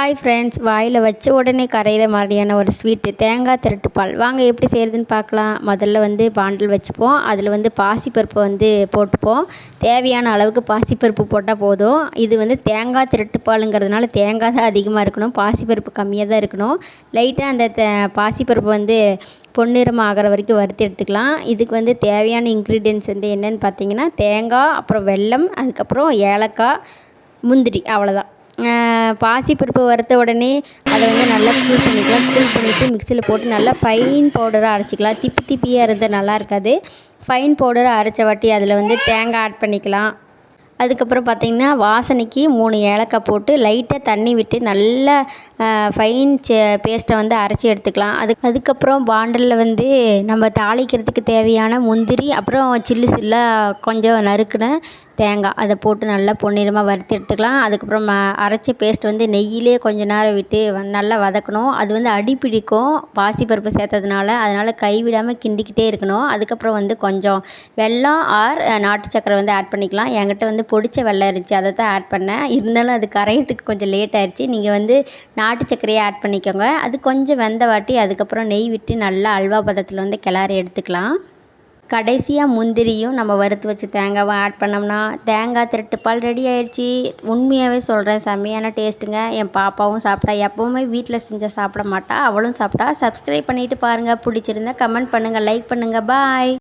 Hi friends, வாயில் வச்ச உடனே கரையிற மாதிரியான ஒரு ஸ்வீட்டு தேங்காய் திரட்டுப்பால். வாங்க எப்படி செய்கிறதுன்னு பார்க்கலாம். முதல்ல பாண்டில் வச்சுப்போம். அதில் பாசிப்பருப்பு போட்டுப்போம். தேவையான அளவுக்கு பாசிப்பருப்பு போட்டால் போதும். இது தேங்காய் திரட்டுப்பாலுங்கிறதுனால தேங்காய் தான் அதிகமாக இருக்கணும், பாசிப்பருப்பு கம்மியாக தான் இருக்கணும். லைட்டாக அந்த பாசிப்பருப்பு பொன்னிறம் ஆகிற வரைக்கும் வறுத்து எடுத்துக்கலாம். இதுக்கு தேவையான இன்க்ரீடியன்ட்ஸ் என்னென்னு பார்த்தீங்கன்னா, தேங்காய், அப்புறம் வெல்லம், அதுக்கப்புறம் ஏலக்காய், முந்திரி, அவ்வளோதான். பாசிப்பருப்பு வறுத்த உடனே அதை நல்லா கூல் பண்ணிக்கலாம். கூல் பண்ணிவிட்டு மிக்சியில் போட்டு நல்லா ஃபைன் பவுடராக அரைச்சிக்கலாம். திப்பி திப்பியாக இருந்தால் நல்லா இருக்காது. ஃபைன் பவுடராக அரைச்ச வாட்டி அதில் தேங்காய் ஆட் பண்ணிக்கலாம். அதுக்கப்புறம் பார்த்திங்கன்னா, வாசனைக்கு 3 ஏலக்காய் போட்டு லைட்டாக தண்ணி விட்டு நல்லா ஃபைன் பேஸ்ட்டை அரைச்சி எடுத்துக்கலாம். அதுக்கப்புறம் பாண்டிலில் நம்ம தாளிக்கிறதுக்கு தேவையான முந்திரி, அப்புறம் சில்லாக கொஞ்சம் நறுக்குன தேங்காய் அதை போட்டு நல்லா பொன்னிறமாக வறுத்து எடுத்துக்கலாம். அதுக்கப்புறம் அரைச்ச பேஸ்ட் நெய்யிலே கொஞ்சம் நேரம் விட்டு நல்லா வதக்கணும். அது அடி பிடிக்கும் பாசிப்பருப்பு சேர்த்ததுனால, அதனால் கைவிடாமல் கிண்டிக்கிட்டே இருக்கணும். அதுக்கப்புறம் கொஞ்சம் வெல்லம் ஆர் நாட்டு சக்கரை ஆட் பண்ணிக்கலாம். என்கிட்ட பொடிச்ச வெல்லம் இருந்துச்சு, அதை தான் ஆட் பண்ணேன். இருந்தாலும் அது கரையிறதுக்கு கொஞ்சம் லேட் ஆயிடுச்சு. நீங்கள் நாட்டு சர்க்கரையை ஆட் பண்ணிக்கோங்க. அது கொஞ்சம் வெந்த வாட்டி அதுக்கப்புறம் நெய் விட்டு நல்லா அல்வா பதத்தில் கிளறி எடுத்துக்கலாம். கடைசியாக முந்திரியும் நம்ம வறுத்து வச்ச தேங்காவும் ஆட் பண்ணோம்னா தேங்காய் திரட்டுப்பால் ரெடி ஆயிடுச்சு. உண்மையாகவே சொல்கிறேன், செம்மையான டேஸ்ட்டுங்க. என் பாப்பாவும் சாப்பிட்டா. எப்போவுமே வீட்டில் செஞ்சால் சாப்பிட மாட்டா, அவளும் சாப்பிட்டா. சப்ஸ்கிரைப் பண்ணிவிட்டு பாருங்கள். பிடிச்சிருந்தா கமெண்ட் பண்ணுங்கள், லைக் பண்ணுங்கள். பாய்.